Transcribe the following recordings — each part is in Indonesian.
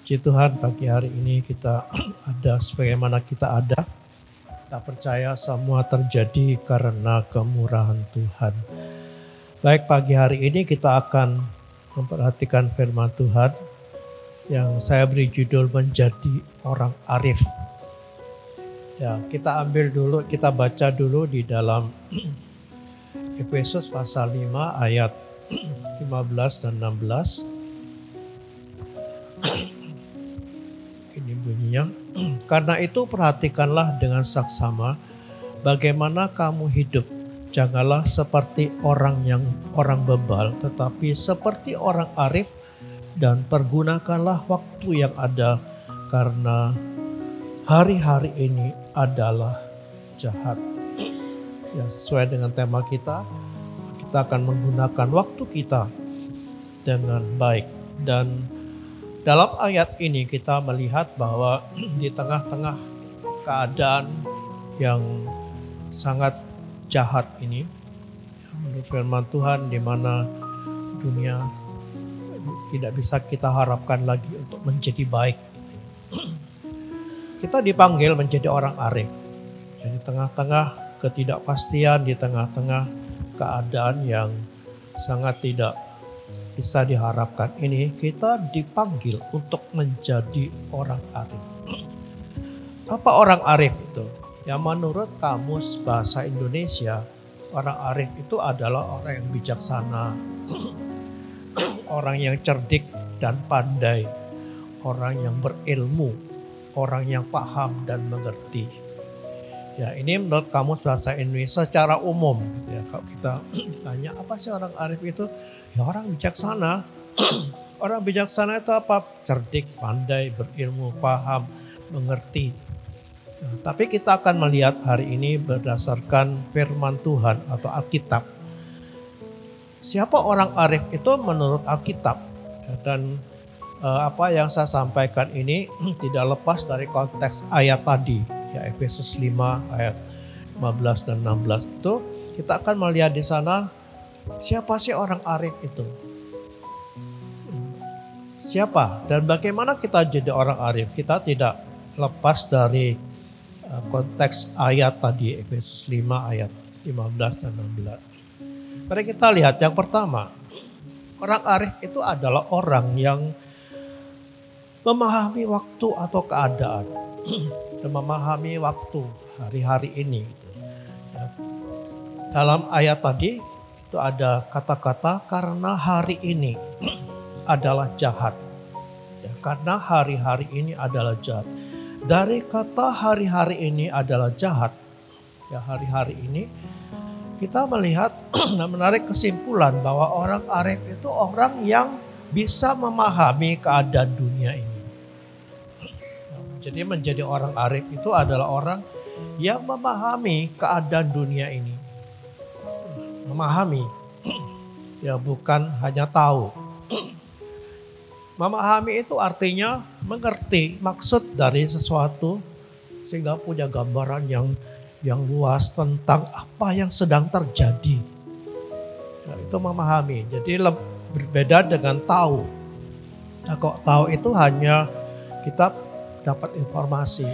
Puji Tuhan, pagi hari ini kita ada sebagaimana kita ada. Kita percaya semua terjadi karena kemurahan Tuhan. Baik, pagi hari ini kita akan memperhatikan firman Tuhan yang saya beri judul menjadi orang arif. Ya, kita ambil dulu, kita baca dulu di dalam Efesus pasal 5 ayat 15 dan 16. Ini bunyinya, karena itu perhatikanlah dengan saksama bagaimana kamu hidup. Janganlah seperti orang bebal, tetapi seperti orang arif, dan pergunakanlah waktu yang ada, karena hari-hari ini adalah jahat. Ya, sesuai dengan tema kita akan menggunakan waktu kita dengan baik. Dan dalam ayat ini kita melihat bahwa di tengah-tengah keadaan yang sangat jahat ini, menurut firman Tuhan, di mana dunia tidak bisa kita harapkan lagi untuk menjadi baik. Kita dipanggil menjadi orang arif. Di tengah-tengah ketidakpastian, di tengah-tengah keadaan yang sangat tidak bisa diharapkan ini, kita dipanggil untuk menjadi orang arif. Apa orang arif itu? Ya, menurut kamus bahasa Indonesia, orang arif itu adalah orang yang bijaksana, orang yang cerdik dan pandai, orang yang berilmu, orang yang paham dan mengerti. Ya, ini menurut kamus bahasa Indonesia secara umum. Ya, kalau kita tanya apa sih orang arif itu? Ya, orang bijaksana. Orang bijaksana itu apa? Cerdik, pandai, berilmu, paham, mengerti. Nah, tapi kita akan melihat hari ini berdasarkan firman Tuhan atau Alkitab. Siapa orang arif itu menurut Alkitab? Dan apa yang saya sampaikan ini tidak lepas dari konteks ayat tadi. Ya, Efesus 5 ayat 15 dan 16 itu kita akan melihat di sana siapa sih orang arif itu? Siapa dan bagaimana kita jadi orang arif? Kita tidak lepas dari konteks ayat tadi, Efesus 5 ayat 15 dan 16. Mari kita lihat yang pertama. Orang arif itu adalah orang yang memahami waktu atau keadaan. Dan memahami waktu hari-hari ini. Dalam ayat tadi itu ada kata-kata karena hari ini adalah jahat. Ya, karena hari-hari ini adalah jahat. Dari kata hari-hari ini adalah jahat, ya, hari-hari ini kita melihat dan menarik kesimpulan bahwa orang arif itu orang yang bisa memahami keadaan dunia ini. Jadi menjadi orang arif itu adalah orang yang memahami keadaan dunia ini. Memahami, ya, bukan hanya tahu. Memahami itu artinya mengerti maksud dari sesuatu sehingga punya gambaran yang luas tentang apa yang sedang terjadi. Ya, itu memahami. Jadi berbeda dengan tahu. Nah, kok tahu itu hanya kita dapat informasi.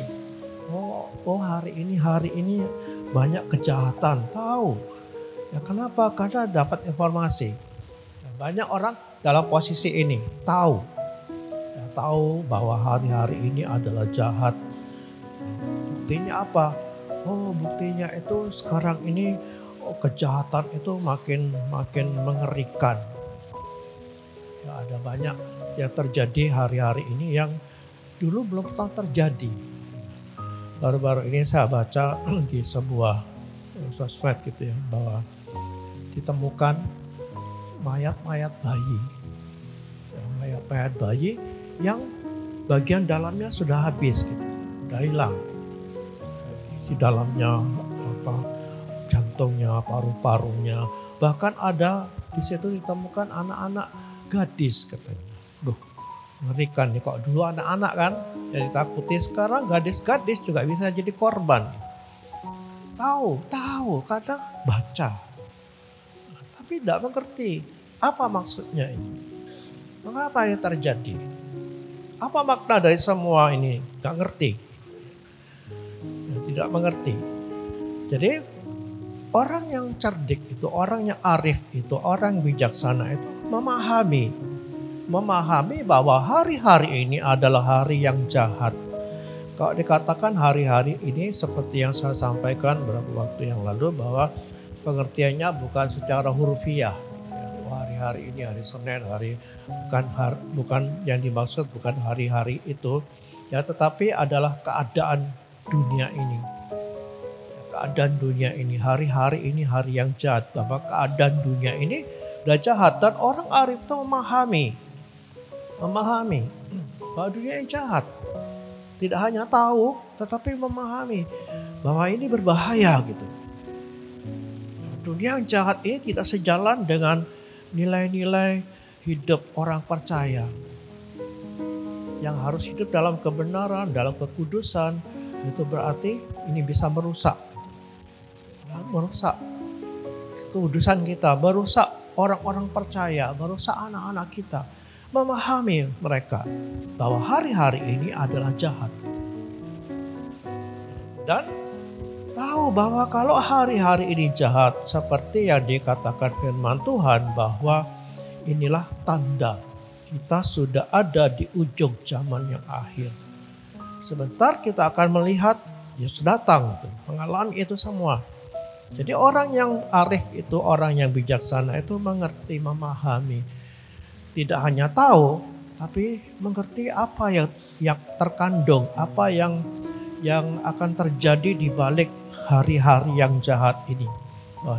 Oh, hari ini banyak kejahatan. Tahu. Ya, kenapa? Karena dapat informasi. Ya, banyak orang dalam posisi ini tahu. Ya, tahu bahwa hari-hari ini adalah jahat. Buktinya apa? Oh, buktinya itu sekarang ini kejahatan itu makin mengerikan. Ya, ada banyak yang terjadi hari-hari ini yang dulu belum pernah terjadi. Baru-baru ini saya baca di sebuah sosmed gitu ya, bahwa ditemukan mayat-mayat bayi. Mayat-mayat bayi yang bagian dalamnya sudah habis gitu, sudah hilang. Di dalamnya jantungnya, paru-parunya, bahkan ada di situ ditemukan anak-anak gadis katanya. Duh, mengerikan nih, kok dulu anak-anak kan jadi takuti, sekarang gadis-gadis juga bisa jadi korban. Tahu, kadang baca. Tapi tidak mengerti apa maksudnya ini. Mengapa ini terjadi? Apa makna dari semua ini? Gak ngerti. Tidak mengerti. Jadi orang yang cerdik itu, orang yang arif itu, orang bijaksana itu memahami bahwa hari-hari ini adalah hari yang jahat. Kalau dikatakan hari-hari ini seperti yang saya sampaikan beberapa waktu yang lalu, bahwa pengertiannya bukan secara hurufiah. Hari-hari ini hari Senin, bukan yang dimaksud bukan hari-hari itu, ya, tetapi adalah keadaan dunia ini. Keadaan dunia ini, hari-hari ini hari yang jahat, bahwa keadaan dunia ini sudah jahat, dan orang arif itu memahami bahwa dunia ini jahat. Tidak hanya tahu, tetapi memahami bahwa ini berbahaya gitu. Dunia yang jahat ini tidak sejalan dengan nilai-nilai hidup orang percaya yang harus hidup dalam kebenaran, dalam kekudusan. Itu berarti ini bisa merusak kekudusan kita, merusak orang-orang percaya, merusak anak-anak kita. Memahami mereka bahwa hari-hari ini adalah jahat, dan tahu bahwa kalau hari-hari ini jahat, seperti yang dikatakan firman Tuhan, bahwa inilah tanda kita sudah ada di ujung zaman yang akhir. Sebentar kita akan melihat Yesus datang, mengalami itu semua. Jadi orang yang arif itu, orang yang bijaksana itu mengerti, memahami. Tidak hanya tahu, tapi mengerti apa yang terkandung, apa yang akan terjadi di balik hari-hari yang jahat ini.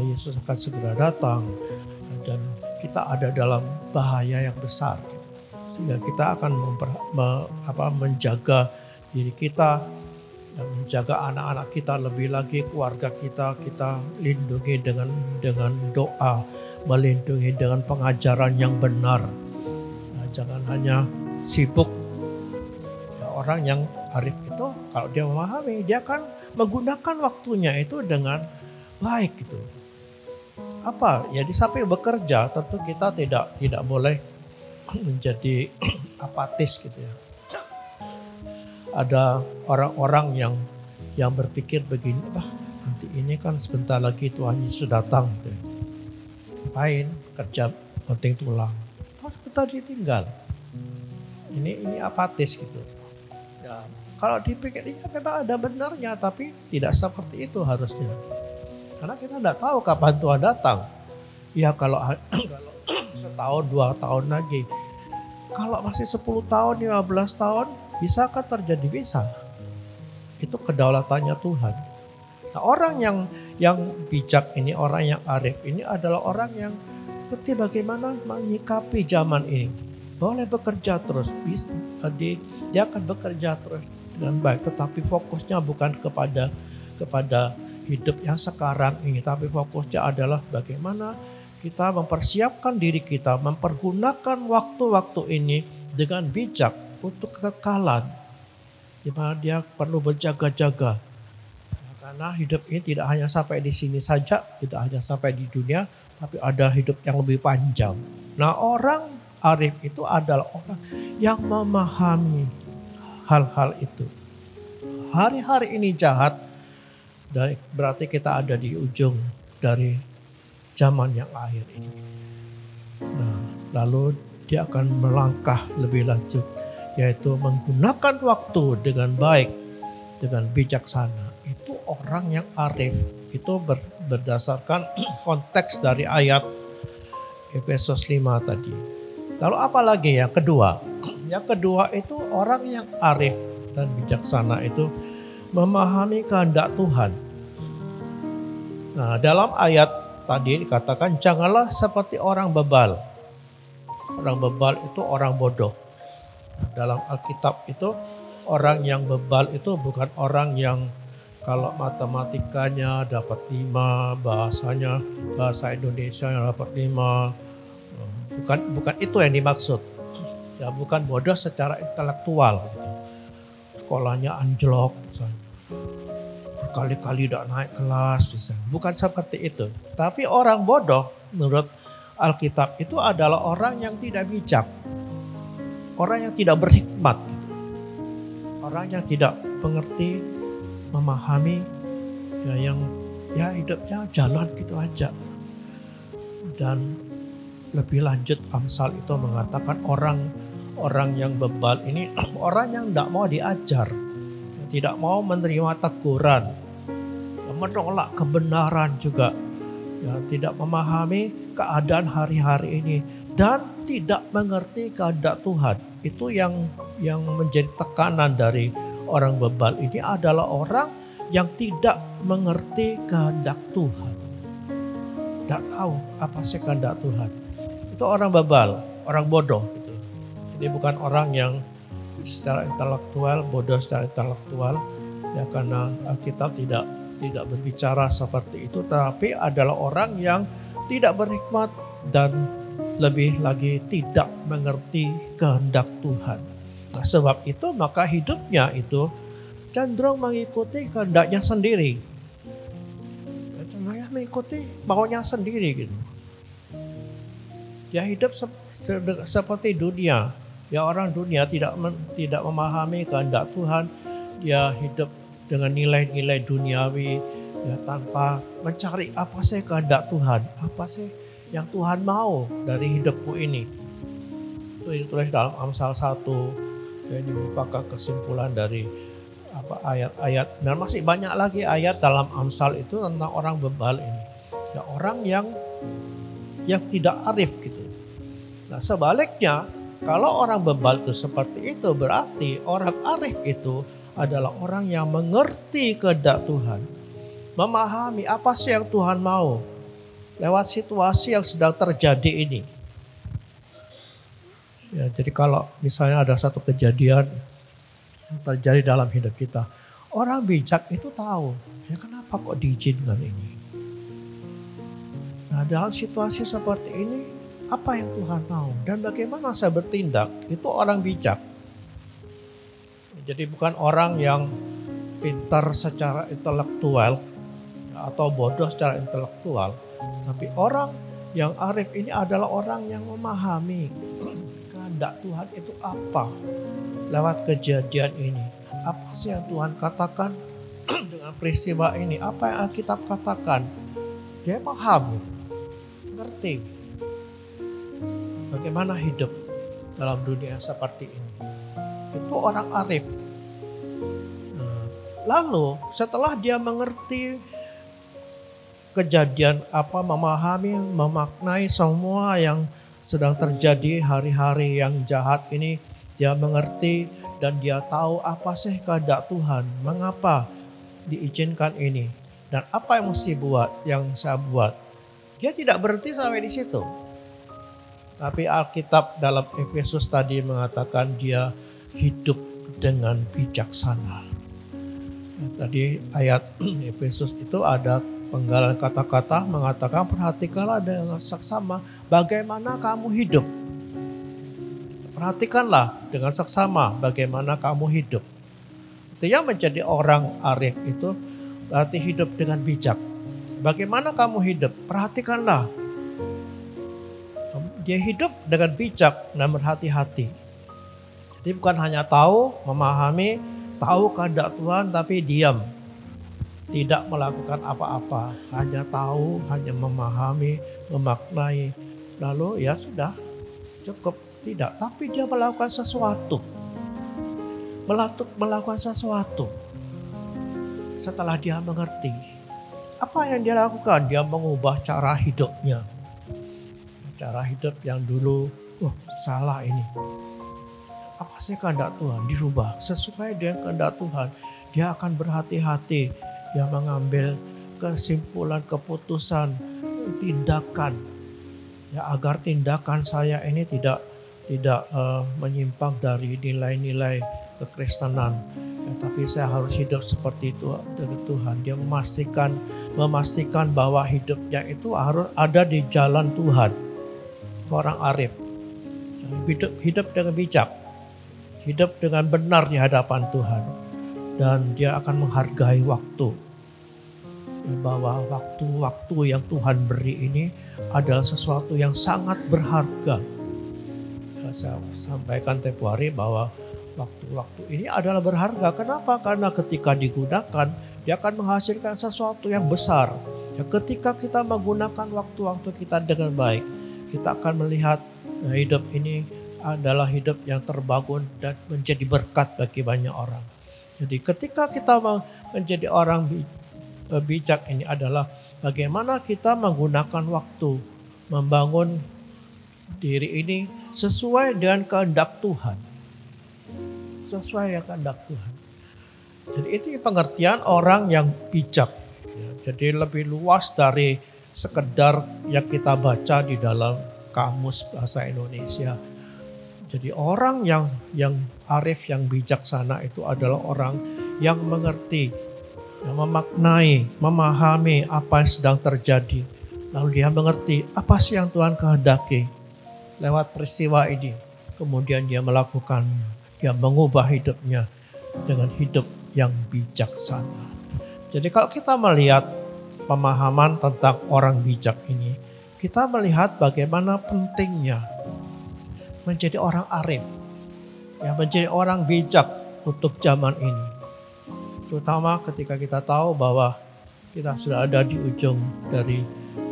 Yesus akan segera datang dan kita ada dalam bahaya yang besar. Sehingga kita akan menjaga diri kita dan menjaga anak-anak kita, lebih lagi keluarga kita lindungi dengan doa, melindungi dengan pengajaran yang benar. Jangan hanya sibuk. Orang yang arif itu kalau dia memahami, dia akan menggunakan waktunya itu dengan baik gitu. Apa? Ya, di samping bekerja tentu kita tidak boleh menjadi apatis gitu ya. Ada orang-orang yang berpikir begini, nanti ini kan sebentar lagi Tuhan Yesus datang gitu. Ngapain? Kerja penting tulang. Sebentar ditinggal. Ini apatis gitu. Ya, kalau dipikirnya memang ada benarnya, tapi tidak seperti itu harusnya. Karena kita tidak tahu kapan Tuhan datang. Ya kalau setahun, 2 tahun lagi. Kalau masih 10 tahun, 15 tahun, bisakah terjadi? Bisa. Itu kedaulatannya Tuhan. Nah, orang yang bijak ini, orang yang arif ini adalah orang yang ngerti bagaimana menyikapi zaman ini. Boleh bekerja terus, dia akan bekerja terus dengan baik, tetapi fokusnya bukan kepada hidup yang sekarang ini, tapi fokusnya adalah bagaimana kita mempersiapkan diri kita, mempergunakan waktu-waktu ini dengan bijak untuk kekekalan, di mana dia perlu berjaga-jaga. Karena hidup ini tidak hanya sampai di sini saja, tidak hanya sampai di dunia, tapi ada hidup yang lebih panjang. Nah, orang arif itu adalah orang yang memahami hal-hal itu. Hari-hari ini jahat, dan berarti kita ada di ujung dari zaman yang akhir ini. Nah, lalu dia akan melangkah lebih lanjut, yaitu menggunakan waktu dengan baik, dengan bijaksana. Itu orang yang arif. Itu berdasarkan konteks dari ayat Efesus 5 tadi. Lalu apa lagi yang kedua? Yang kedua itu orang yang arif dan bijaksana itu memahami kehendak Tuhan. Nah, dalam ayat tadi dikatakan janganlah seperti orang bebal. Orang bebal itu orang bodoh. Dalam Alkitab itu orang yang bebal itu bukan orang yang kalau matematikanya dapat 5, bahasa Indonesia yang dapat 5. Bukan itu yang dimaksud. Ya, bukan bodoh secara intelektual. Sekolahnya anjlok misalnya. Berkali-kali tidak naik kelas misalnya. Bukan seperti itu. Tapi orang bodoh menurut Alkitab itu adalah orang yang tidak bijak. Orang yang tidak berhikmat. Orang yang tidak mengerti, memahami, yang hidupnya jalan gitu aja. Dan lebih lanjut Amsal itu mengatakan orang yang bebal ini orang yang tidak mau diajar, tidak mau menerima teguran, menolak kebenaran juga, tidak memahami keadaan hari-hari ini dan tidak mengerti kehendak Tuhan. Itu yang menjadi tekanan dari orang bebal ini adalah orang yang tidak mengerti kehendak Tuhan. Tidak tahu apa sih kehendak Tuhan. Itu orang bebal, orang bodoh gitu. Jadi bukan orang yang secara intelektual, bodoh secara intelektual, ya, karena Alkitab tidak berbicara seperti itu, tapi adalah orang yang tidak berhikmat dan lebih lagi tidak mengerti kehendak Tuhan. Nah, sebab itu maka hidupnya itu cenderung mengikuti kehendaknya sendiri. Cenderung mengikuti maunya sendiri gitu. Dia hidup seperti dunia. Ya, orang dunia tidak memahami kehendak Tuhan. Dia hidup dengan nilai-nilai duniawi, ya, tanpa mencari apa sih kehendak Tuhan, apa sih yang Tuhan mau dari hidupku ini. Itu ditulis dalam Amsal 1. Jadi merupakan kesimpulan dari ayat-ayat, dan masih banyak lagi ayat dalam Amsal itu tentang orang bebal ini. Ya, orang yang tidak arif gitu. Nah, sebaliknya kalau orang bebal itu seperti itu, berarti orang arif itu adalah orang yang mengerti kehendak Tuhan, memahami apa sih yang Tuhan mau lewat situasi yang sedang terjadi ini. Ya, jadi kalau misalnya ada satu kejadian yang terjadi dalam hidup kita, orang bijak itu tahu, ya kenapa kok diizinkan ini. Nah, dalam situasi seperti ini, apa yang Tuhan mau dan bagaimana saya bertindak, itu orang bijak. Jadi bukan orang yang pintar secara intelektual atau bodoh secara intelektual, tapi orang yang arif ini adalah orang yang memahami kehendak Tuhan itu apa lewat kejadian ini. Apa sih yang Tuhan katakan dengan peristiwa ini? Apa yang Alkitab katakan? Dia paham, ngerti bagaimana hidup dalam dunia seperti ini. Itu orang arif. Lalu setelah dia mengerti kejadian apa, memahami, memaknai semua yang sedang terjadi hari-hari yang jahat ini, dia mengerti dan dia tahu apa sih kehendak Tuhan, mengapa diizinkan ini dan apa yang mesti saya buat. Dia tidak berhenti sampai di situ. Tapi Alkitab dalam Efesus tadi mengatakan dia hidup dengan bijaksana. Tadi ayat Efesus itu ada penggalan kata-kata mengatakan perhatikanlah dengan seksama bagaimana kamu hidup. Perhatikanlah dengan seksama bagaimana kamu hidup. Artinya menjadi orang arif itu berarti hidup dengan bijak. Bagaimana kamu hidup? Perhatikanlah. Dia hidup dengan bijak dan berhati-hati. Jadi bukan hanya tahu, memahami, tahu kehendak Tuhan tapi diam. Tidak melakukan apa-apa. Hanya tahu, hanya memahami, memaknai. Lalu ya sudah, cukup. Tidak, tapi dia melakukan sesuatu. Melakukan sesuatu. Setelah dia mengerti. Apa yang dia lakukan? Dia mengubah cara hidupnya. Cara hidup yang dulu, salah ini. Apa sih kehendak Tuhan? Dirubah sesuai dengan kehendak Tuhan. Dia akan berhati-hati. Dia mengambil kesimpulan, keputusan, tindakan. Ya, agar tindakan saya ini tidak menyimpang dari nilai-nilai kekristenan. Ya, tapi saya harus hidup seperti itu dengan Tuhan. Dia memastikan bahwa hidupnya itu harus ada di jalan Tuhan. Orang arif. Hidup dengan bijak. Hidup dengan benar di hadapan Tuhan. Dan dia akan menghargai waktu. Bahwa waktu-waktu yang Tuhan beri ini adalah sesuatu yang sangat berharga. Saya sampaikan tempo hari bahwa Waktu-waktu ini adalah berharga. Kenapa? Karena ketika digunakan, dia akan menghasilkan sesuatu yang besar. Ya, ketika kita menggunakan waktu-waktu kita dengan baik, kita akan melihat hidup ini adalah hidup yang terbangun dan menjadi berkat bagi banyak orang. Jadi ketika kita menjadi orang bijak ini adalah bagaimana kita menggunakan waktu, membangun diri ini sesuai dengan kehendak Tuhan. Sesuai dengan kehendak Tuhan. Jadi itu pengertian orang yang bijak. Ya, jadi lebih luas dari sekedar yang kita baca di dalam kamus bahasa Indonesia. Jadi orang yang arif, yang bijaksana itu adalah orang yang mengerti, yang memaknai, memahami apa yang sedang terjadi. Lalu dia mengerti apa sih yang Tuhan kehendaki lewat peristiwa ini. Kemudian dia melakukannya. Dia mengubah hidupnya dengan hidup yang bijaksana. Jadi kalau kita melihat pemahaman tentang orang bijak ini, kita melihat bagaimana pentingnya menjadi orang arif, ya, menjadi orang bijak untuk zaman ini. Terutama ketika kita tahu bahwa kita sudah ada di ujung dari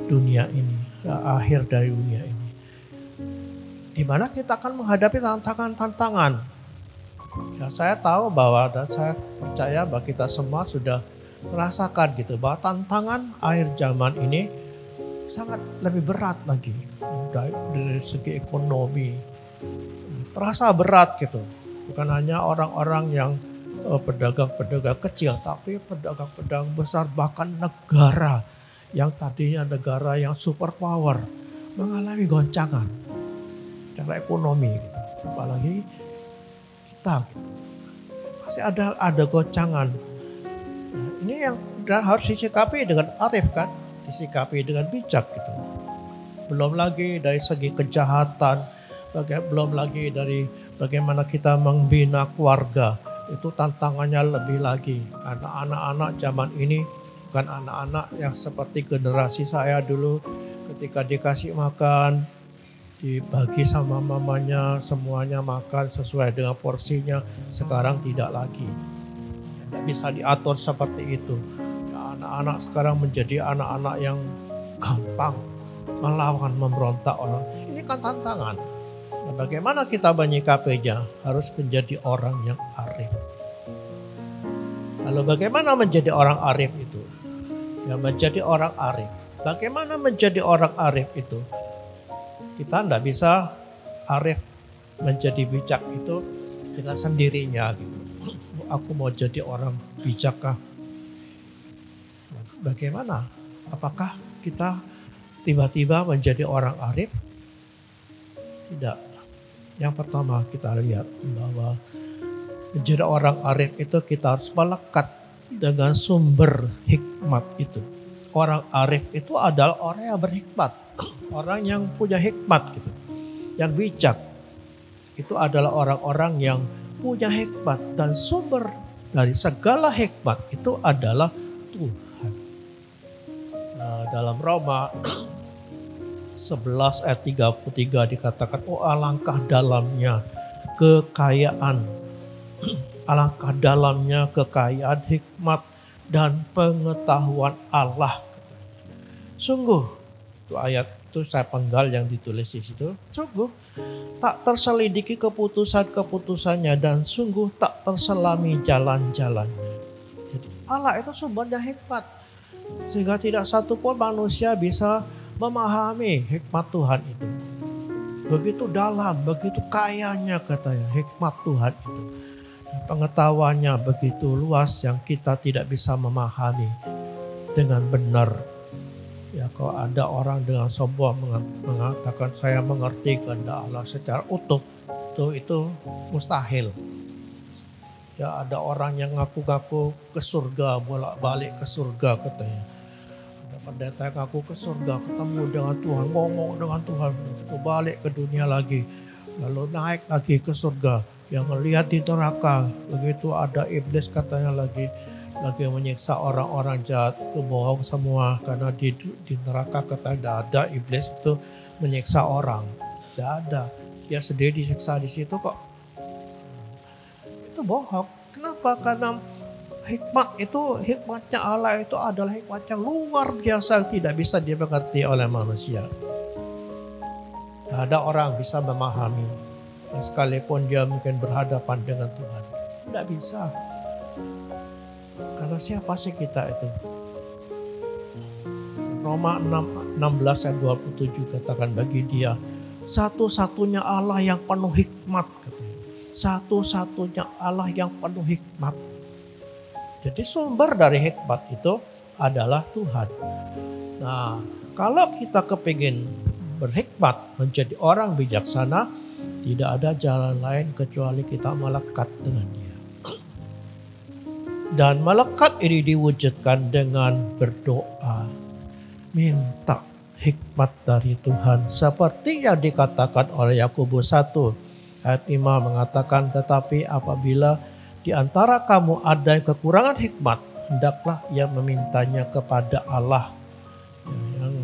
dunia ini, akhir dari dunia ini. Di mana kita akan menghadapi tantangan-tantangan. Ya, saya tahu bahwa dan saya percaya bahwa kita semua sudah merasakan gitu bahwa tantangan akhir zaman ini sangat lebih berat lagi dari segi ekonomi. Terasa berat gitu. Bukan hanya orang-orang yang pedagang-pedagang kecil, tapi pedagang-pedagang besar, bahkan negara yang tadinya negara yang superpower mengalami goncangan secara ekonomi gitu. Apalagi kita gitu. Masih ada goncangan. Nah, ini yang harus disikapi dengan arif kan, disikapi dengan bijak gitu. Belum lagi dari segi kejahatan, belum lagi dari bagaimana kita membina keluarga. Itu tantangannya lebih lagi. Karena anak-anak zaman ini bukan anak-anak yang seperti generasi saya dulu ketika dikasih makan, dibagi sama mamanya, semuanya makan sesuai dengan porsinya. Sekarang tidak lagi. Tidak bisa diatur seperti itu. Ya, anak-anak sekarang menjadi anak-anak yang gampang melawan, memberontak orang. Ini kan tantangan. Nah, bagaimana kita menyikapinya? Harus menjadi orang yang arif. Lalu bagaimana menjadi orang arif itu? Ya, menjadi orang arif. Bagaimana menjadi orang arif itu? Kita tidak bisa arif menjadi bijak itu dengan sendirinya gitu. Aku mau jadi orang bijakkah? Bagaimana? Apakah kita tiba-tiba menjadi orang arif? Tidak. Yang pertama kita lihat bahwa menjadi orang arif itu kita harus melekat dengan sumber hikmat itu. Orang arif itu adalah orang yang berhikmat. Orang yang punya hikmat gitu. Yang bijak. Itu adalah orang-orang yang punya hikmat. Dan sumber dari segala hikmat itu adalah Tuhan. Nah, dalam Roma 11 ayat 33 dikatakan, oh alangkah dalamnya kekayaan. Alangkah dalamnya kekayaan hikmat dan pengetahuan Allah. Sungguh, itu ayat itu saya penggal yang ditulis di situ. Sungguh, tak terselidiki keputusan-keputusannya dan sungguh tak terselami jalan-jalannya. Jadi Allah itu sumbernya hikmat. Sehingga tidak satu pun manusia bisa memahami hikmat Tuhan itu. Begitu dalam, begitu kayanya katanya hikmat Tuhan itu. Pengetahuannya begitu luas yang kita tidak bisa memahami dengan benar. Ya, kalau ada orang dengan sombong mengatakan saya mengerti kehendak Allah secara utuh, itu mustahil. Ya, ada orang yang ngaku-ngaku ke surga, bolak-balik ke surga katanya. Ada pendeta yang ngaku ke surga, ketemu dengan Tuhan, ngomong dengan Tuhan, itu balik ke dunia lagi, lalu naik lagi ke surga. Yang melihat di neraka, begitu ada iblis katanya lagi menyiksa orang-orang jahat, itu bohong semua. Karena di neraka katanya tidak ada iblis itu menyiksa orang. Tidak ada. Dia sendiri disiksa di situ kok. itu bohong. Kenapa? Karena hikmatnya Allah itu adalah hikmat yang luar biasa, tidak bisa dimengerti oleh manusia. Tidak ada orang bisa memahami, sekalipun dia mungkin berhadapan dengan Tuhan. Tidak bisa. Karena siapa sih kita itu? Roma 16 ayat 27 katakan, bagi dia satu-satunya Allah yang penuh hikmat, katanya. Satu-satunya Allah yang penuh hikmat. Jadi sumber dari hikmat itu adalah Tuhan. Nah, kalau kita kepingin berhikmat, menjadi orang bijaksana, tidak ada jalan lain kecuali kita melekat dengan Dia. Dan melekat ini diwujudkan dengan berdoa, minta hikmat dari Tuhan. Seperti yang dikatakan oleh Yakobus 1 ayat 5 mengatakan, tetapi apabila di antara kamu ada yang kekurangan hikmat, hendaklah ia memintanya kepada Allah.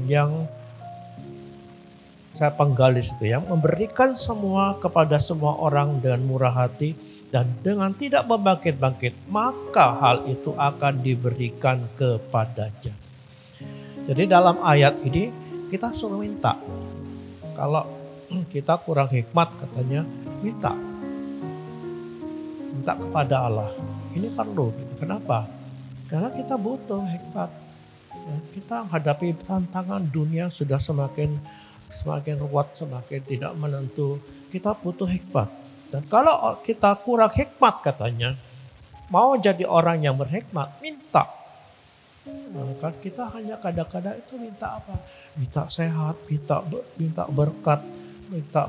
Yang saya penggali situ, yang memberikan semua kepada semua orang dengan murah hati dan dengan tidak membangkit-bangkit, maka hal itu akan diberikan kepadanya. Jadi dalam ayat ini kita suruh minta. Kalau kita kurang hikmat, katanya minta kepada Allah. Ini perlu. Kenapa? Karena kita butuh hikmat. Kita menghadapi tantangan dunia sudah semakin ruwet, semakin tidak menentu. Kita butuh hikmat. Dan kalau kita kurang hikmat, katanya, mau jadi orang yang berhikmat, minta. Kan kita hanya kadang-kadang itu minta apa? Minta sehat, minta berkat, minta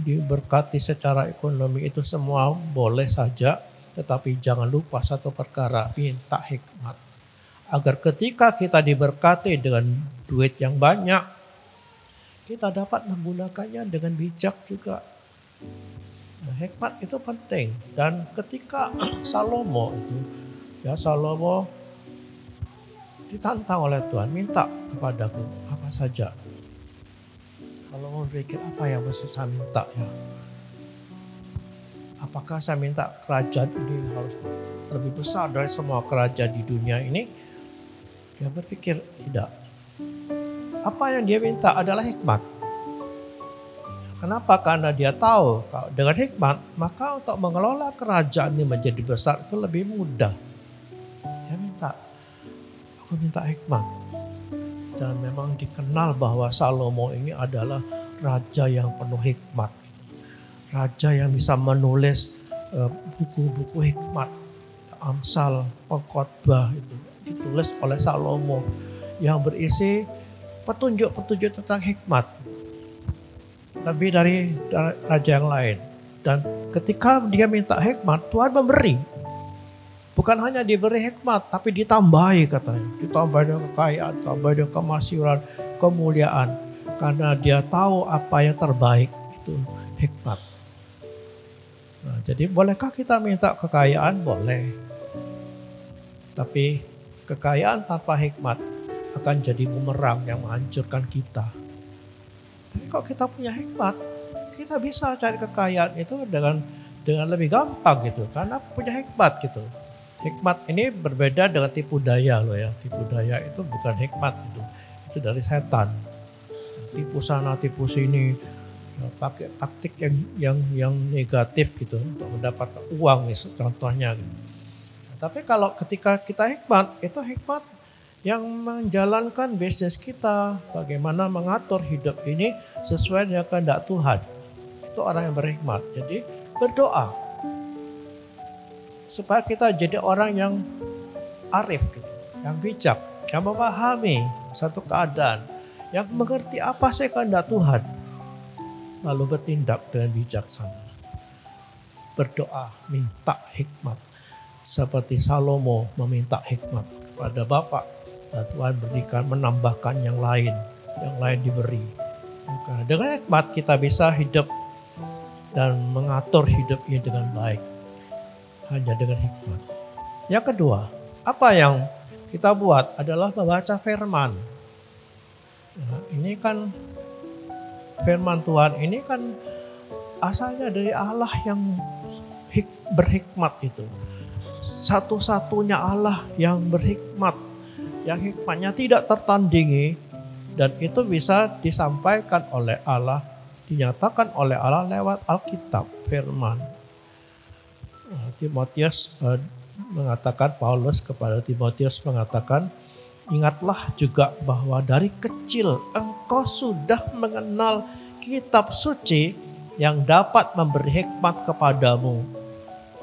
diberkati secara ekonomi, itu semua boleh saja. Tetapi jangan lupa satu perkara, minta hikmat. Agar ketika kita diberkati dengan duit yang banyak, kita dapat menggunakannya dengan bijak juga. Nah, hikmat itu penting. Dan ketika Salomo ditantang oleh Tuhan, minta kepadaku apa saja. Kalau mau berpikir apa yang mesti saya minta ya? Apakah saya minta kerajaan ini harus lebih besar dari semua kerajaan di dunia ini? Dia berpikir tidak. Apa yang dia minta adalah hikmat. Kenapa? Karena dia tahu kalau dengan hikmat, maka untuk mengelola kerajaan ini menjadi besar itu lebih mudah. Dia aku minta hikmat. Dan memang dikenal bahwa Salomo ini adalah raja yang penuh hikmat. Raja yang bisa menulis buku-buku hikmat. Amsal, Pengkhotbah itu ditulis oleh Salomo yang berisi petunjuk-petunjuk tentang hikmat. Lebih dari raja yang lain. Dan ketika dia minta hikmat, Tuhan memberi. Bukan hanya diberi hikmat, tapi ditambahi katanya. Ditambahi dengan kekayaan, ditambahi dengan kemasyhuran, kemuliaan. Karena dia tahu apa yang terbaik, itu hikmat. Nah, jadi bolehkah kita minta kekayaan? Boleh. Tapi kekayaan tanpa hikmat akan jadi bumerang yang menghancurkan kita. Tapi kalau kita punya hikmat, kita bisa cari kekayaan itu dengan lebih gampang gitu. Karena punya hikmat gitu. Hikmat ini berbeda dengan tipu daya loh ya. Tipu daya itu bukan hikmat itu. Itu dari setan. Tipu sana, tipu sini. Pakai taktik yang negatif gitu untuk mendapatkan uang contohnya gitu. Tapi kalau ketika kita hikmat, itu hikmat yang menjalankan bisnis kita. Bagaimana mengatur hidup ini sesuai dengan kehendak Tuhan. Itu orang yang berhikmat. Jadi berdoa. Supaya kita jadi orang yang arif, gitu, yang bijak, yang memahami satu keadaan, yang mengerti apa sih kehendak Tuhan, lalu bertindak dengan bijaksana. Berdoa, minta hikmat. Seperti Salomo meminta hikmat kepada Bapa, dan Tuhan berikan, menambahkan yang lain diberi. Maka dengan hikmat kita bisa hidup dan mengatur hidup ini dengan baik. Hanya dengan hikmat. Yang kedua, apa yang kita buat adalah membaca firman. Nah, ini kan firman Tuhan ini kan asalnya dari Allah yang berhikmat itu. Satu-satunya Allah yang berhikmat, yang hikmatnya tidak tertandingi, dan itu bisa disampaikan oleh Allah, dinyatakan oleh Allah lewat Alkitab, firman. Paulus kepada Timotius mengatakan, ingatlah juga bahwa dari kecil engkau sudah mengenal kitab suci yang dapat memberi hikmat kepadamu.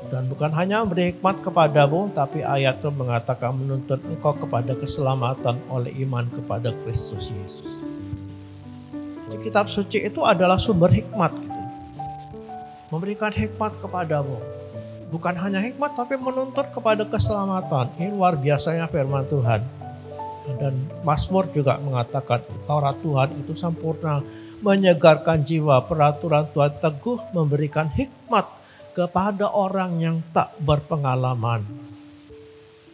Dan bukan hanya memberi hikmat kepadamu, tapi ayat itu mengatakan menuntun engkau kepada keselamatan oleh iman kepada Kristus Yesus. Jadi kitab suci itu adalah sumber hikmat. Gitu. Memberikan hikmat kepadamu. Bukan hanya hikmat, tapi menuntut kepada keselamatan. Ini luar biasanya firman Tuhan. Dan Mazmur juga mengatakan Taurat Tuhan itu sempurna, menyegarkan jiwa, peraturan Tuhan teguh, memberikan hikmat kepada orang yang tak berpengalaman.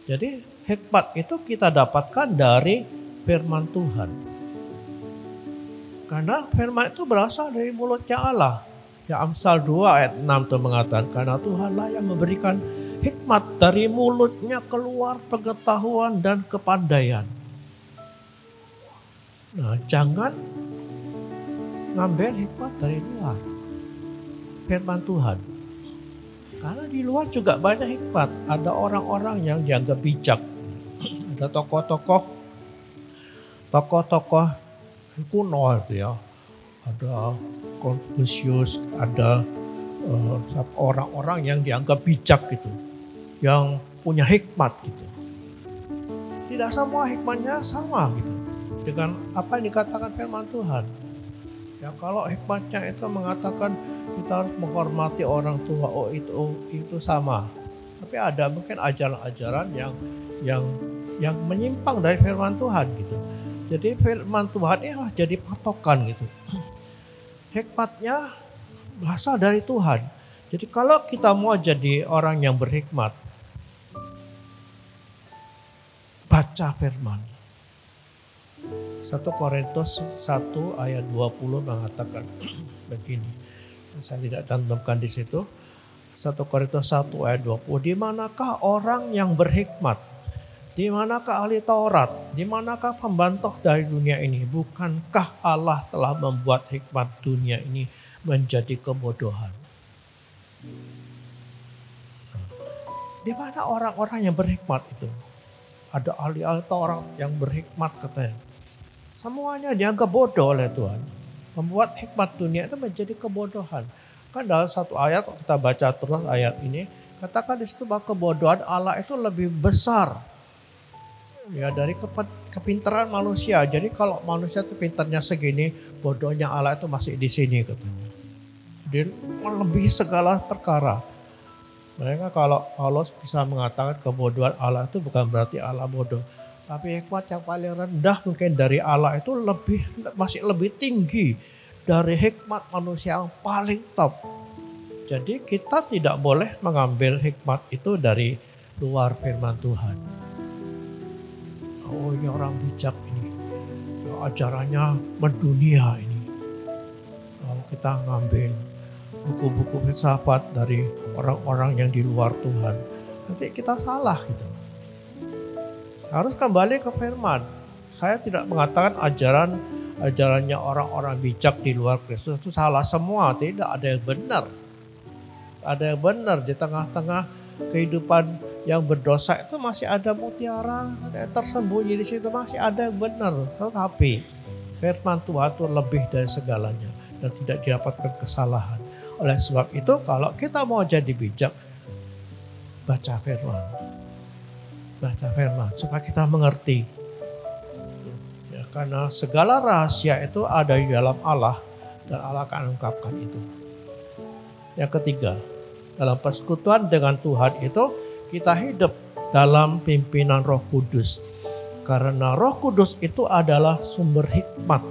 Jadi hikmat itu kita dapatkan dari firman Tuhan. Karena firman itu berasal dari mulutnya Allah. Ya, Amsal 2 ayat 6 itu mengatakan, karena Tuhanlah yang memberikan hikmat, dari mulutnya keluar pengetahuan dan kepandaian. Nah, jangan ngambil hikmat dari luar. Firman Tuhan. Karena di luar juga banyak hikmat. Ada orang-orang yang dianggap bijak. Ada tokoh-tokoh kuno itu ya. Ada Confucius, ada orang-orang yang dianggap bijak gitu. Yang punya hikmat gitu. Tidak semua hikmatnya sama gitu. Dengan apa yang dikatakan firman Tuhan. Ya, kalau hikmatnya itu mengatakan kita harus menghormati orang tua, itu sama. Tapi ada mungkin ajaran-ajaran yang menyimpang dari firman Tuhan gitu. Jadi firman Tuhan ini jadi patokan gitu. Hikmatnya berasal dari Tuhan. Jadi kalau kita mau jadi orang yang berhikmat, baca firman. 1 Korintus 1 ayat 20 mengatakan begini. Saya tidak cantumkan di situ. 1 Korintus 1 ayat 20. Di manakah orang yang berhikmat? Di manakah ahli Taurat? Di manakah pembantah dari dunia ini? Bukankah Allah telah membuat hikmat dunia ini menjadi kebodohan? Di mana orang-orang yang berhikmat itu? Ada ahli-ahli Taurat yang berhikmat katanya. Semuanya dianggap bodoh oleh Tuhan. Membuat hikmat dunia itu menjadi kebodohan. Kan dalam satu ayat, kalau kita baca terus ayat ini, katakan di situ bahwa kebodohan Allah itu lebih besar ya dari kepintaran manusia. Jadi kalau manusia itu pintarnya segini, bodohnya Allah itu masih di sini katanya. Dia melebihi segala perkara. Mereka kalau Paulus bisa mengatakan kebodohan Allah itu bukan berarti Allah bodoh. Tapi hikmat yang paling rendah mungkin dari Allah itu masih lebih tinggi dari hikmat manusia yang paling top. Jadi kita tidak boleh mengambil hikmat itu dari luar firman Tuhan. Oh, ini orang bijak ini. Ajarannya mendunia ini. Kalau kita ngambil buku-buku filsafat dari orang-orang yang di luar Tuhan, nanti kita salah gitu. Harus kembali ke firman. Saya tidak mengatakan ajarannya orang-orang bijak di luar Kristus itu salah semua. Tidak, ada yang benar. Ada yang benar di tengah-tengah kehidupan yang berdosa itu masih ada mutiara, ada yang tersembunyi di situ, masih ada yang benar. Tetapi firman Tuhan itu lebih dari segalanya dan tidak didapatkan kesalahan. Oleh sebab itu kalau kita mau jadi bijak, baca firman. Baca firman supaya kita mengerti. Ya, karena segala rahasia itu ada di dalam Allah dan Allah akan ungkapkan itu. Yang ketiga, dalam persekutuan dengan Tuhan itu kita hidup dalam pimpinan Roh Kudus. Karena Roh Kudus itu adalah sumber hikmat.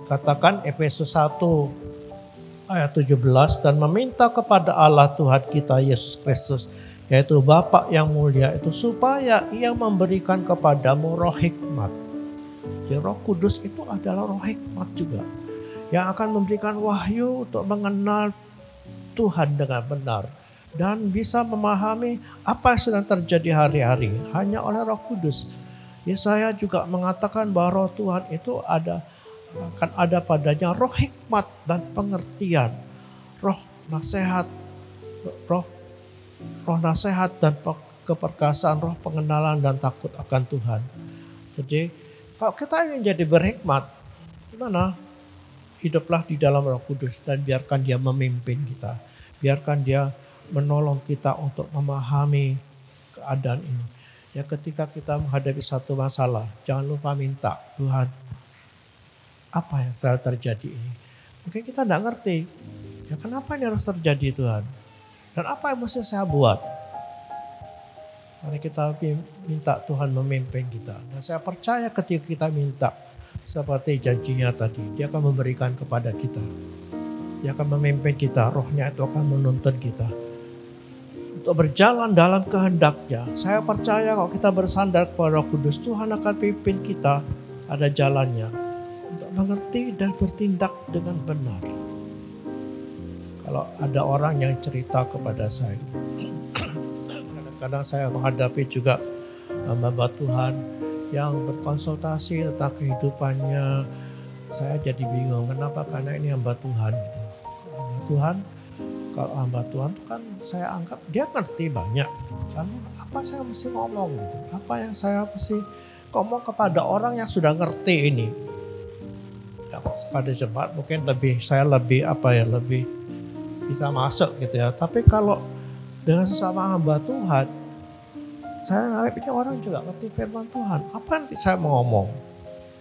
Katakan Efesus 1 ayat 17, dan meminta kepada Allah Tuhan kita Yesus Kristus, yaitu Bapa yang mulia itu, supaya Ia memberikan kepadamu roh hikmat. Jadi Roh Kudus itu adalah roh hikmat juga, yang akan memberikan wahyu untuk mengenal Tuhan dengan benar dan bisa memahami apa yang sedang terjadi hari-hari hanya oleh Roh Kudus. Yesaya juga mengatakan bahwa Roh Tuhan itu akan ada padanya roh hikmat dan pengertian, roh nasihat, roh nasihat dan keperkasaan, roh pengenalan dan takut akan Tuhan. Jadi kalau kita ingin jadi berhikmat, gimana? Hiduplah di dalam Roh Kudus dan biarkan Dia memimpin kita. Biarkan Dia menolong kita untuk memahami keadaan ini. Ya, ketika kita menghadapi satu masalah, jangan lupa minta, Tuhan, apa yang sedang terjadi ini? Mungkin kita tidak ngerti. Ya, kenapa ini harus terjadi, Tuhan? Dan apa yang mesti saya buat? Mari kita minta Tuhan memimpin kita. Dan saya percaya ketika kita minta, seperti janjinya tadi, Dia akan memberikan kepada kita. Dia akan memimpin kita, rohnya itu akan menuntun kita. Untuk berjalan dalam kehendak-Nya. Saya percaya kalau kita bersandar kepada Roh Kudus, Tuhan akan pimpin kita ada jalannya. Untuk mengerti dan bertindak dengan benar. Kalau ada orang yang cerita kepada saya, kadang-kadang saya menghadapi juga hamba Tuhan yang berkonsultasi tentang kehidupannya. Saya jadi bingung, kenapa? Karena ini hamba Tuhan. Gitu. Hamba Tuhan, kalau hamba Tuhan itu kan saya anggap dia ngerti banyak. Lalu apa saya mesti ngomong gitu? Apa yang saya mesti ngomong kepada orang yang sudah ngerti ini? Ya, pada jemaat mungkin saya lebih bisa masuk gitu ya. Tapi kalau dengan sesama hamba Tuhan, saya pikir orang juga ngerti firman Tuhan. Apa nanti saya mau ngomong?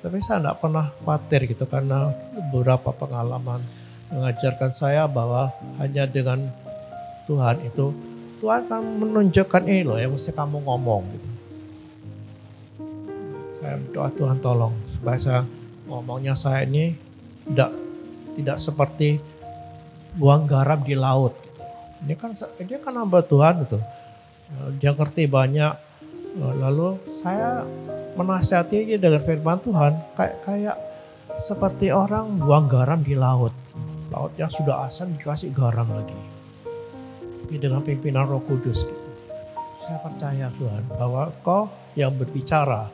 Tapi saya tidak pernah khawatir gitu karena beberapa pengalaman mengajarkan saya bahwa hanya dengan Tuhan itu, Tuhan akan menunjukkan ini loh yang mesti kamu ngomong gitu. Saya berdoa Tuhan tolong supaya saya ngomongnya saya ini tidak seperti buang garam di laut. Ini kan hamba Tuhan itu. Dia ngerti banyak. Lalu saya menasihati dia dengan firman Tuhan kayak seperti orang buang garam di laut. Laut yang sudah asam dikasih garam lagi. Ini dengan pimpinan Roh Kudus gitu. Saya percaya Tuhan bahwa Kau yang berbicara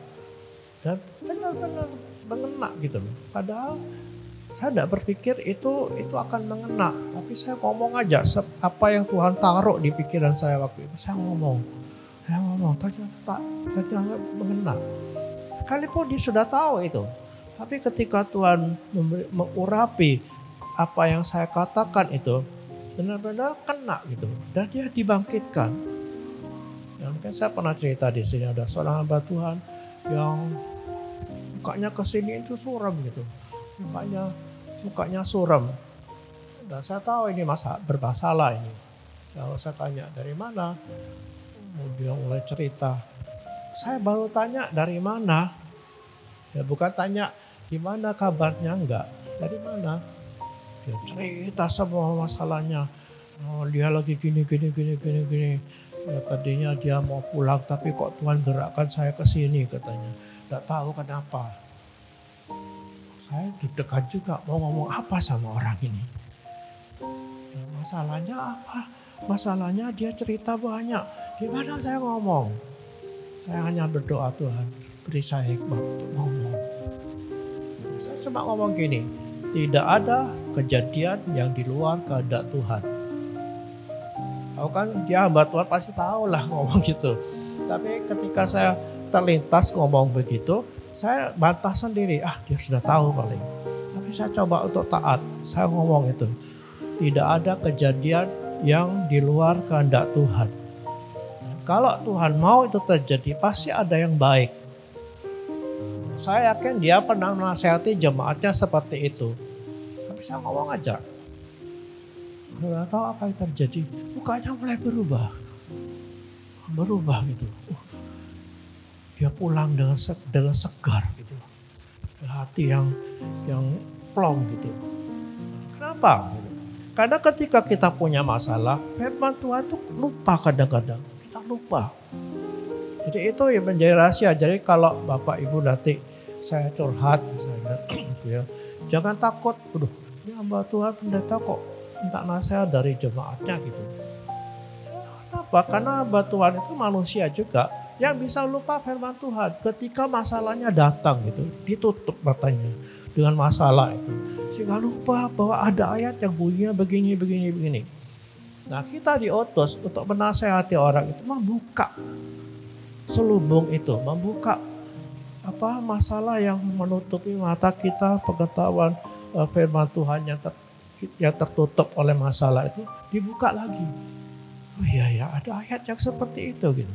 dan benar-benar mengena gitu loh. Padahal saya tidak berpikir itu akan mengena, tapi saya ngomong aja apa yang Tuhan taruh di pikiran saya waktu itu. Saya ngomong, ternyata mengena. Sekalipun dia sudah tahu itu, tapi ketika Tuhan mengurapi apa yang saya katakan itu, benar-benar kena gitu, dan dia dibangkitkan. Ya, mungkin saya pernah cerita di sini ada seorang hamba Tuhan yang mukanya kesini itu suram gitu, mukanya suram. Dan saya tahu ini bermasalah ini. Lalu saya tanya dari mana? Dia mulai cerita. Saya baru tanya dari mana? Ya bukan tanya gimana kabarnya, enggak. Dari mana? Dia cerita semua masalahnya. Oh, dia lagi gini. Ya, tadinya dia mau pulang tapi kok Tuhan gerakkan saya ke sini katanya. Enggak tahu kenapa. Saya deg-degan juga mau ngomong apa sama orang ini. Nah, masalahnya apa? Masalahnya dia cerita banyak. Gimana saya ngomong? Saya hanya berdoa Tuhan beri saya hikmat untuk ngomong. Saya cuma ngomong gini, tidak ada kejadian yang di luar kehendak Tuhan. Tahu kan dia hamba Tuhan pasti tahu lah ngomong gitu. Tapi ketika saya terlintas ngomong begitu, saya bantah sendiri, dia sudah tahu paling. Tapi saya coba untuk taat, saya ngomong itu. Tidak ada kejadian yang di luar kehendak Tuhan. Kalau Tuhan mau itu terjadi, pasti ada yang baik. Saya yakin dia pernah menasihati jemaatnya seperti itu. Tapi saya ngomong aja. Nggak tahu apa yang terjadi, mukanya mulai berubah gitu. Dia pulang dengan segar gitu, hati yang plong gitu. Kenapa? Karena ketika kita punya masalah, firman Tuhan itu lupa kadang-kadang. Kita lupa. Jadi itu yang menjadi rahasia. Jadi kalau Bapak Ibu nanti saya curhat misalnya, ya, jangan takut. Ini hamba Tuhan pendeta kok minta nasihat dari jemaatnya gitu. Kenapa? Karena hamba Tuhan itu manusia juga yang bisa lupa firman Tuhan ketika masalahnya datang gitu. Ditutup matanya dengan masalah itu. Sehingga lupa bahwa ada ayat yang bunyinya begini. Nah, kita diutus untuk menasehati orang itu, membuka selubung itu, membuka masalah yang menutupi mata kita, pengetahuan firman Tuhan yang tertutup oleh masalah itu dibuka lagi. Oh iya, ada ayat yang seperti itu gitu.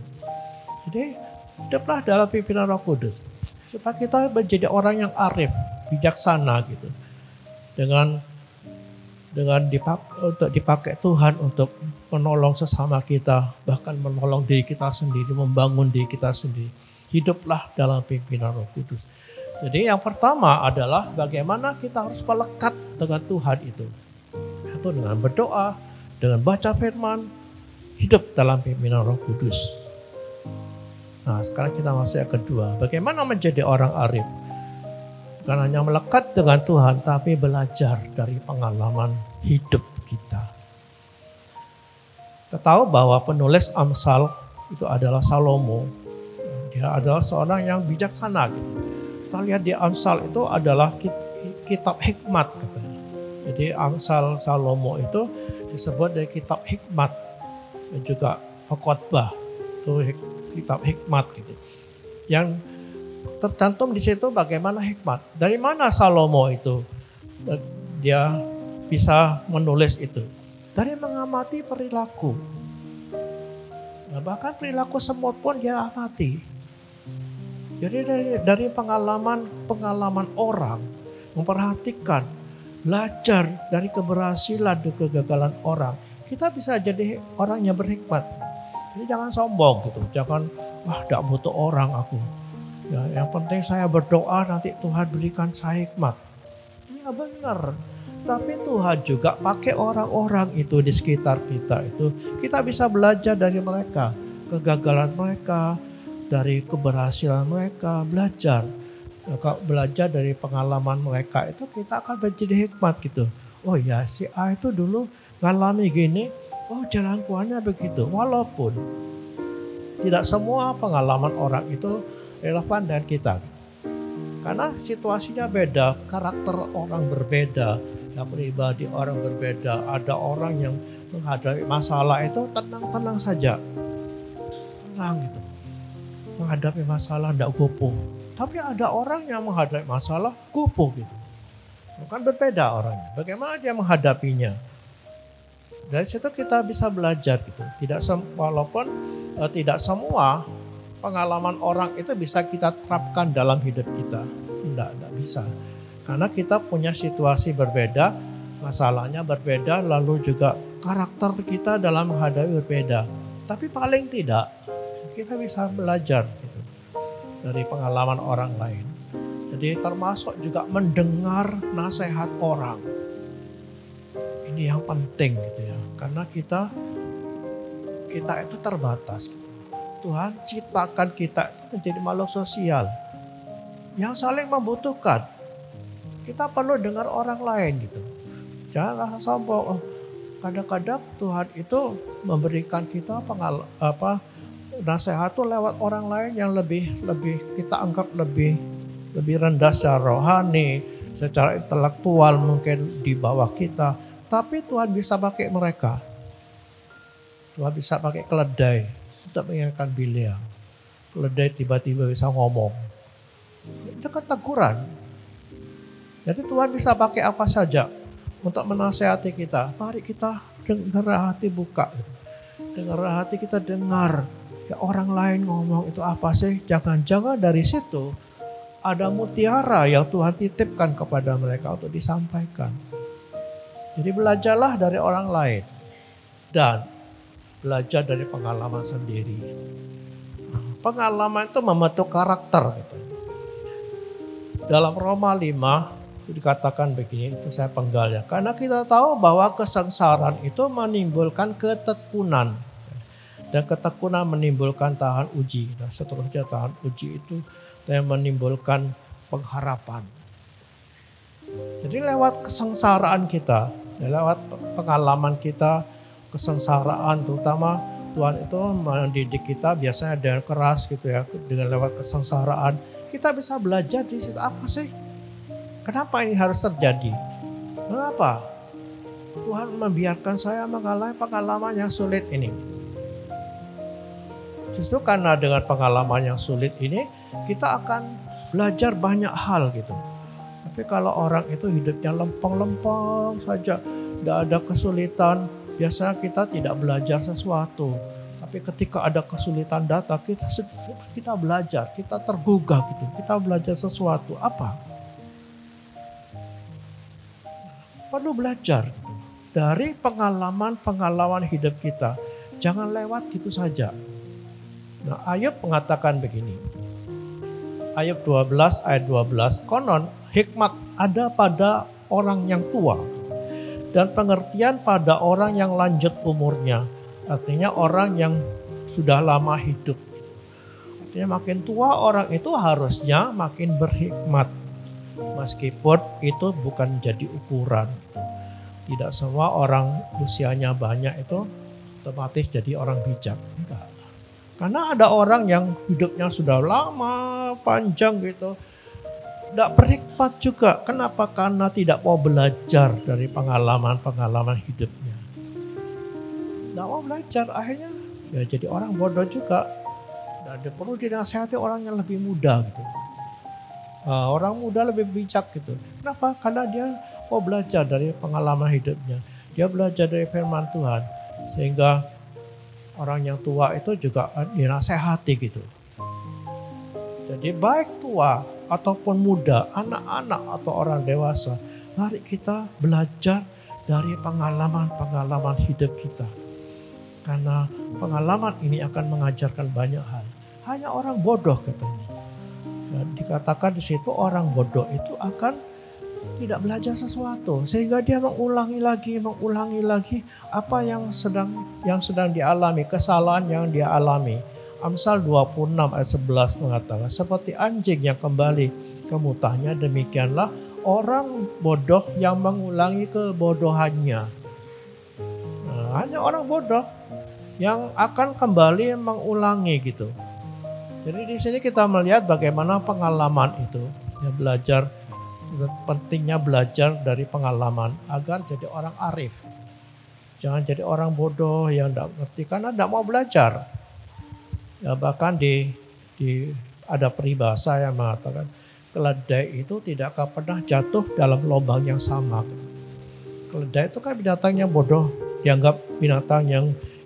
Jadi hiduplah dalam pimpinan Roh Kudus supaya kita menjadi orang yang arif, bijaksana gitu. Dengan untuk dipakai Tuhan untuk menolong sesama kita, bahkan menolong diri kita sendiri, membangun diri kita sendiri. Hiduplah dalam pimpinan Roh Kudus. Jadi yang pertama adalah bagaimana kita harus melekat dengan Tuhan itu. Yaitu dengan berdoa, dengan baca firman, hidup dalam pimpinan Roh Kudus. Nah, sekarang kita masuk yang kedua. Bagaimana menjadi orang arif? Bukan hanya melekat dengan Tuhan, tapi belajar dari pengalaman hidup kita. Kita tahu bahwa penulis Amsal itu adalah Salomo. Dia adalah seorang yang bijaksana gitu. Kita lihat di Amsal itu adalah kitab hikmat katanya. Jadi Amsal Salomo itu disebut dari kitab hikmat dan juga khotbah. Itu kitab hikmat gitu. Yang tercantum di situ bagaimana hikmat. Dari mana Salomo itu dia bisa menulis itu? Dari mengamati perilaku. Nah, bahkan perilaku semut pun dia amati. Jadi dari pengalaman orang, memperhatikan, belajar dari keberhasilan dan kegagalan orang, kita bisa jadi orang yang berhikmat. Jadi jangan sombong gitu, jangan tidak butuh orang aku. Ya, yang penting saya berdoa nanti Tuhan berikan saya hikmat. Iya benar. Tapi Tuhan juga pakai orang-orang itu di sekitar kita itu. Kita bisa belajar dari mereka. Kegagalan mereka, dari keberhasilan mereka, belajar. Belajar dari pengalaman mereka itu kita akan menjadi hikmat gitu. Oh ya, si A itu dulu ngalami gini, oh jalan keluarnya begitu. Walaupun tidak semua pengalaman orang itu relevan dengan kita. Karena situasinya beda, karakter orang berbeda, ya pribadi orang berbeda. Ada orang yang menghadapi masalah itu tenang-tenang saja. Tenang gitu. Menghadapi masalah tidak gopoh. Tapi ada orang yang menghadapi masalah gopoh gitu. Bukan berbeda orangnya. Bagaimana dia menghadapinya? Dari situ kita bisa belajar gitu. Walaupun tidak semua pengalaman orang itu bisa kita terapkan dalam hidup kita. Tidak bisa. Karena kita punya situasi berbeda, masalahnya berbeda, lalu juga karakter kita dalam menghadapi berbeda. Tapi paling tidak, kita bisa belajar gitu, dari pengalaman orang lain. Jadi termasuk juga mendengar nasihat orang. Ini yang penting gitu ya. Karena kita itu terbatas gitu. Tuhan ciptakan kita menjadi makhluk sosial yang saling membutuhkan. Kita perlu dengar orang lain gitu. Jangan rasa sombong. Kadang-kadang Tuhan itu memberikan kita nasihat itu lewat orang lain yang lebih kita anggap lebih rendah secara rohani, secara intelektual mungkin di bawah kita. Tapi Tuhan bisa pakai mereka. Tuhan bisa pakai keledai untuk mengingatkan Bileam. Keledai tiba-tiba bisa ngomong. Itu kan teguran. Jadi Tuhan bisa pakai apa saja untuk menasehati kita. Mari kita dengar hati buka. Dengar hati kita dengar. Ya orang lain ngomong itu apa sih? Jangan-jangan dari situ ada mutiara yang Tuhan titipkan kepada mereka untuk disampaikan. Jadi belajarlah dari orang lain. Dan belajar dari pengalaman sendiri. Pengalaman itu membentuk karakter. Gitu. Dalam Roma 5 itu dikatakan begini, itu saya penggal ya. Karena kita tahu bahwa kesengsaraan itu menimbulkan ketekunan. Dan ketekunan menimbulkan tahan uji. Dan seterusnya tahan uji itu yang menimbulkan pengharapan. Jadi lewat kesengsaraan kita, Lewat pengalaman kita, kesengsaraan, terutama Tuhan itu mendidik kita biasanya dengan keras gitu ya, dengan lewat kesengsaraan. Kita bisa belajar di situ, apa sih? Kenapa ini harus terjadi? Mengapa Tuhan membiarkan saya mengalami pengalaman yang sulit ini? Justru karena dengan pengalaman yang sulit ini, kita akan belajar banyak hal gitu. Tapi kalau orang itu hidupnya lempeng-lempeng saja, tidak ada kesulitan, biasanya kita tidak belajar sesuatu. Tapi ketika ada kesulitan datang, kita belajar, kita tergugah gitu, kita belajar sesuatu. Apa? Perlu belajar gitu. Dari pengalaman-pengalaman hidup kita. Jangan lewat gitu saja. Nah, Ayub mengatakan begini. Ayub 12 ayat 12, konon hikmat ada pada orang yang tua dan pengertian pada orang yang lanjut umurnya. Artinya orang yang sudah lama hidup. Artinya makin tua orang itu harusnya makin berhikmat. Meskipun itu bukan jadi ukuran. Tidak semua orang usianya banyak itu otomatis jadi orang bijak. Enggak. Karena ada orang yang hidupnya sudah lama, panjang gitu. Tidak berhikmat juga. Kenapa? Karena tidak mau belajar dari pengalaman-pengalaman hidupnya. Tidak mau belajar, akhirnya ya jadi orang bodoh juga. Dan perlu dinasihati orang yang lebih muda gitu. Orang muda lebih bijak gitu. Kenapa? Karena dia mau belajar dari pengalaman hidupnya. Dia belajar dari firman Tuhan. Sehingga orang yang tua itu juga dinasehati gitu. Jadi baik tua ataupun muda, anak-anak atau orang dewasa, mari kita belajar dari pengalaman-pengalaman hidup kita. Karena pengalaman ini akan mengajarkan banyak hal. Hanya orang bodoh katanya. Dan dikatakan di situ orang bodoh itu akan tidak belajar sesuatu sehingga dia mengulangi lagi apa yang sedang dialami, kesalahan yang dia alami. Amsal 26 ayat 11 mengatakan seperti anjing yang kembali ke mutahnya, demikianlah orang bodoh yang mengulangi kebodohannya. Nah, hanya orang bodoh yang akan kembali mengulangi gitu. Jadi di sini kita melihat bagaimana pengalaman itu, ya, belajar. Pentingnya belajar dari pengalaman agar jadi orang arif. Jangan jadi orang bodoh yang tidak ngerti karena tidak mau belajar. Ya, bahkan ada peribahasa yang mengatakan keledai itu tidak akan pernah jatuh dalam lubang yang sama. Keledai itu kan binatangnya bodoh, dianggap binatang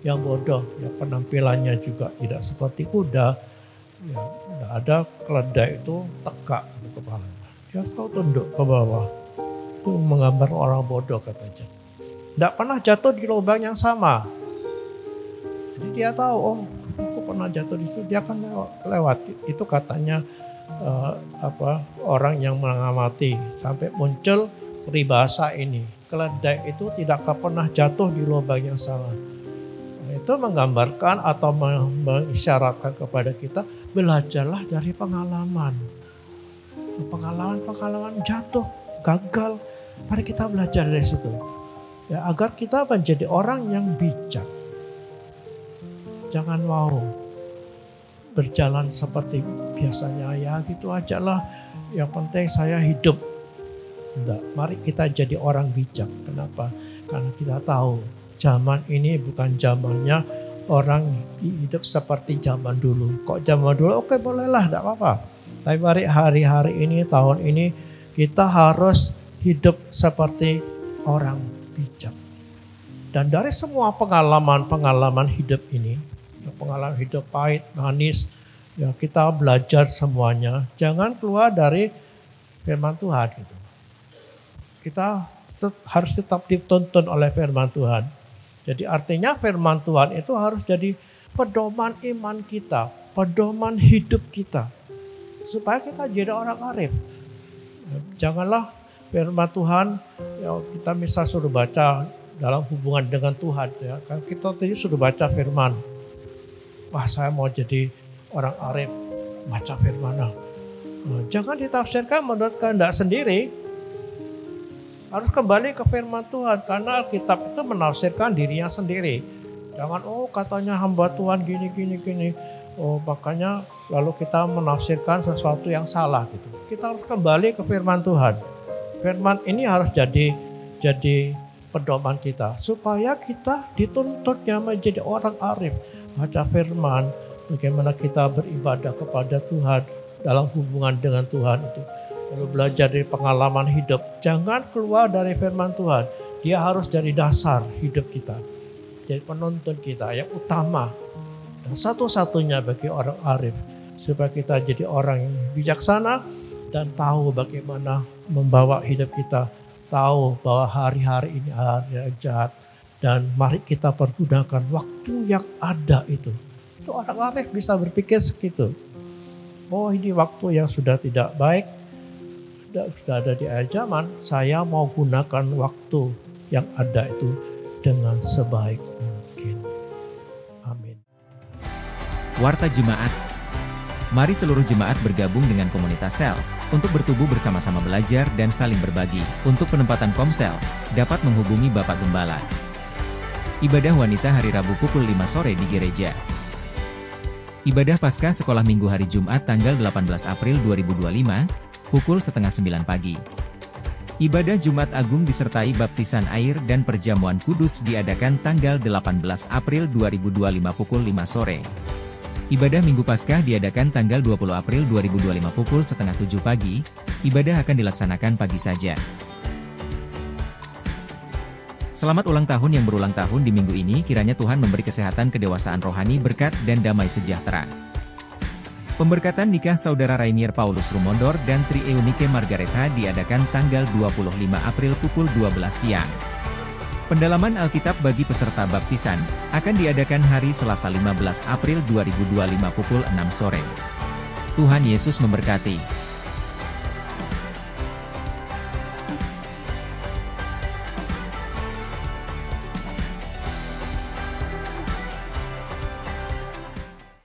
yang bodoh. Ya, penampilannya juga tidak seperti kuda. Ya, tidak ada keledai itu tegak di kepalanya. Dia tahu tunduk ke bawah. Itu menggambar orang bodoh katanya. Tidak pernah jatuh di lubang yang sama. Jadi dia tahu, oh aku pernah jatuh di situ, dia akan lewat. Itu katanya orang yang mengamati. Sampai muncul peribahasa ini. Keledai itu tidak akan pernah jatuh di lubang yang sama. Itu menggambarkan atau mengisyaratkan kepada kita, belajarlah dari pengalaman. Pengalaman jatuh, gagal, mari kita belajar dari situ. Ya, agar kita menjadi orang yang bijak. Jangan mau berjalan seperti biasanya, ya gitu aja lah. Yang penting saya hidup. Enggak, mari kita jadi orang bijak. Kenapa? Karena kita tahu zaman ini bukan zamannya orang hidup seperti zaman dulu. Kok zaman dulu? Oke, bolehlah, enggak apa-apa. Tapi mari hari-hari ini, tahun ini, kita harus hidup seperti orang bijak. Dan dari semua pengalaman-pengalaman hidup ini, pengalaman hidup pahit, manis, ya kita belajar semuanya. Jangan keluar dari firman Tuhan. Gitu. Kita harus tetap dituntun oleh firman Tuhan. Jadi artinya firman Tuhan itu harus jadi pedoman iman kita, pedoman hidup kita. Supaya kita jadi orang arif. Janganlah firman Tuhan, ya kita misal suruh baca dalam hubungan dengan Tuhan. Ya. Kan kita tadi suruh baca firman. Wah, saya mau jadi orang arif, baca firman. Jangan ditafsirkan menurut kehendak sendiri. Harus kembali ke firman Tuhan, karena Alkitab itu menafsirkan dirinya sendiri. Jangan, katanya hamba Tuhan gini. Makanya lalu kita menafsirkan sesuatu yang salah gitu. Kita harus kembali ke firman Tuhan. Firman ini harus jadi pedoman kita, supaya kita dituntutnya menjadi orang arif. Baca firman, bagaimana kita beribadah kepada Tuhan, dalam hubungan dengan Tuhan itu. Lalu belajar dari pengalaman hidup. Jangan keluar dari firman Tuhan. Dia harus dari dasar hidup kita. Jadi penuntun kita yang utama. Dan satu-satunya bagi orang arif. Supaya kita jadi orang yang bijaksana. Dan tahu bagaimana membawa hidup kita. Tahu bahwa hari-hari ini hari yang jahat. Dan mari kita pergunakan waktu yang ada itu. Itu orang arif bisa berpikir segitu. Ini waktu yang sudah tidak baik. Sudah ada di akhir zaman, saya mau gunakan waktu yang ada itu dengan sebaik mungkin. Amin. Warta Jemaat. Mari seluruh jemaat bergabung dengan komunitas sel, untuk bertumbuh bersama-sama belajar dan saling berbagi. Untuk penempatan komsel, dapat menghubungi Bapak Gembala. Ibadah wanita hari Rabu pukul 5 sore di gereja. Ibadah Paskah Sekolah Minggu hari Jumat tanggal 18 April 2025, pukul 8:30 pagi. Ibadah Jumat Agung disertai baptisan air dan perjamuan kudus diadakan tanggal 18 April 2025 pukul 5 sore. Ibadah Minggu Paskah diadakan tanggal 20 April 2025 pukul 6:30 pagi. Ibadah akan dilaksanakan pagi saja. Selamat ulang tahun yang berulang tahun di minggu ini, kiranya Tuhan memberi kesehatan, kedewasaan rohani, berkat, dan damai sejahtera. Pemberkatan nikah Saudara Rainier Paulus Rumondor dan Tri Eunike Margaretha diadakan tanggal 25 April pukul 12 siang. Pendalaman Alkitab bagi peserta baptisan akan diadakan hari Selasa 15 April 2025 pukul 6 sore. Tuhan Yesus memberkati.